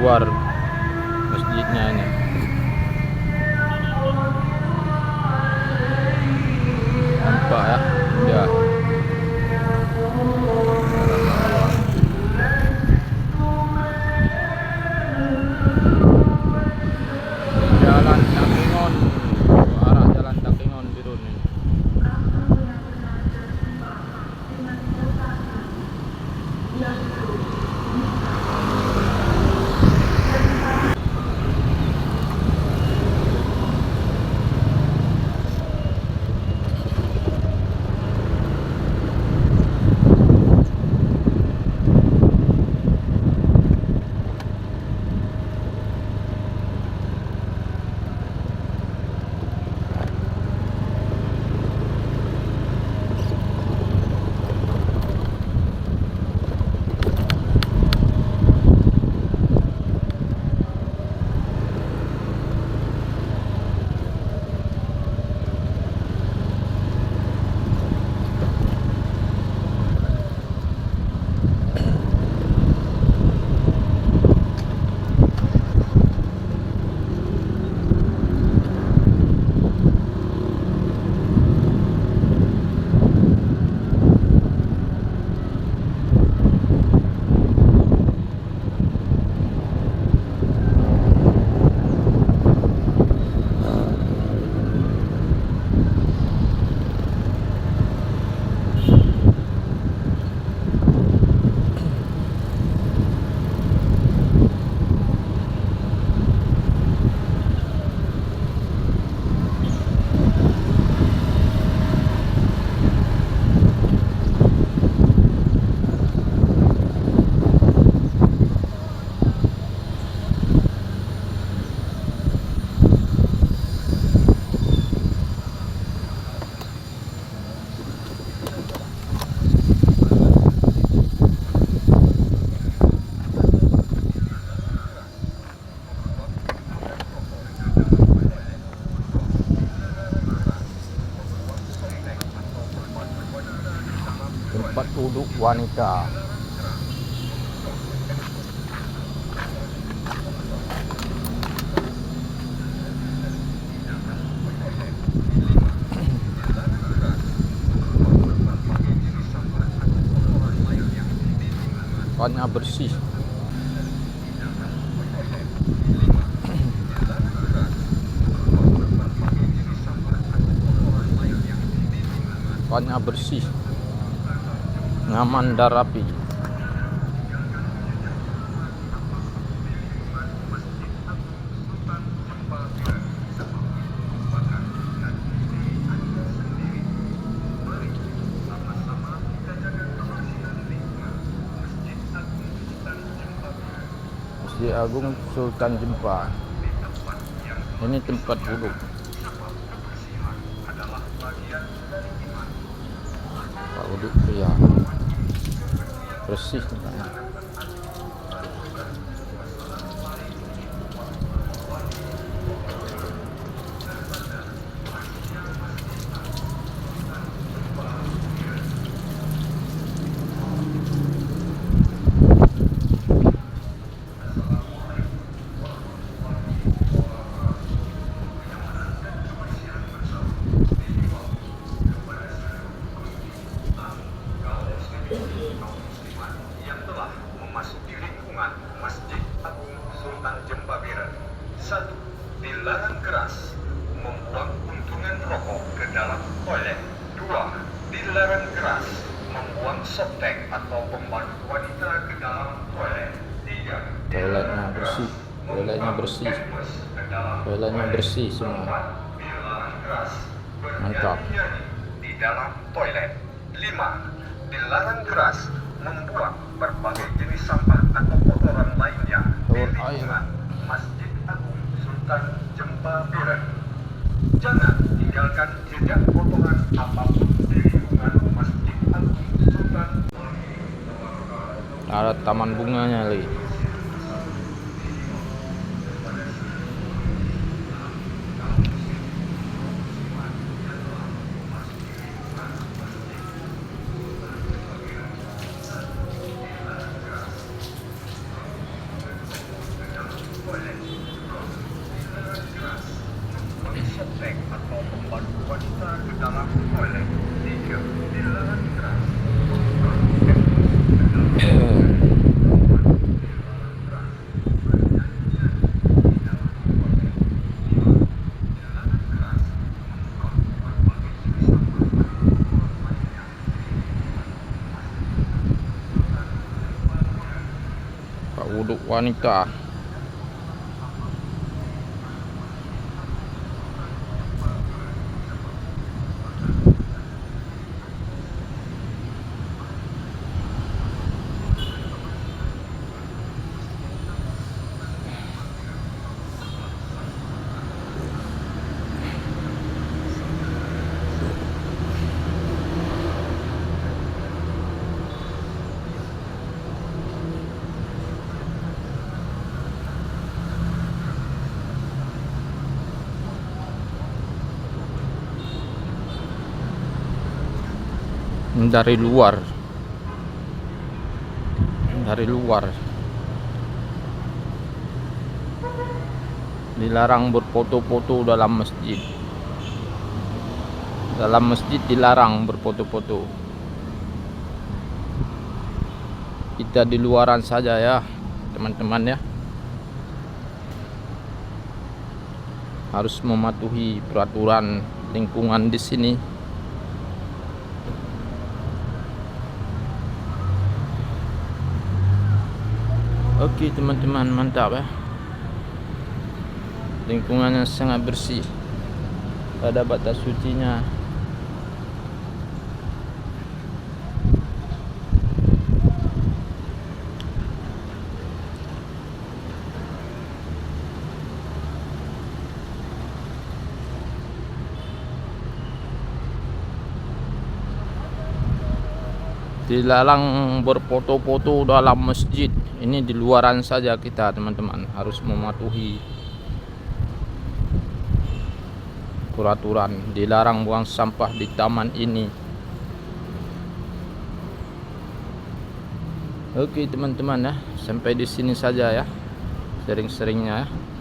luar masjidnya ini. Nampak ya, ya. Jalan Takengon, arah jalan Takengon biru nih. Tempat duduk wanita. Tempatnya bersih. Tempatnya bersih, nyaman dan rapi. Masjid Agung Sultan Jempa. Ini tempat duduk. Tempat duduk pria. Bersih tempatnya. Yang telah memasuki lingkungan Masjid Agung Sultan Jempa Biren. 1. Dilarang keras membuang puntungan rokok ke dalam toilet. 2. Dilarang keras membuang softtek atau pembalut wanita ke dalam toilet. 3. Toiletnya bersih, toiletnya bersih, toiletnya bersih semua. Dilarang keras Mantap. bernyanyi di dalam toilet. 5. Dilarang keras membuang berbagai jenis sampah atau kotoran lainnya di lingkungan Masjid Agung Sultan Jempa Biren. Jangan tinggalkan jejak kotoran apapun di lingkungan Masjid Agung Sultan. Ada taman bunganya lagi. wanita. Dari luar dilarang berfoto-foto dalam masjid dilarang berfoto-foto. Kita di luaran saja ya teman-teman ya, harus mematuhi peraturan lingkungan di sini. Oke teman-teman, mantap ya, lingkungannya sangat bersih, ada batas sucinya. Dilarang berfoto-foto dalam masjid. Ini di luaran saja kita teman-teman, harus mematuhi peraturan. Dilarang buang sampah di taman ini. Oke teman-teman ya, sampai di sini saja ya, sering-seringnya ya.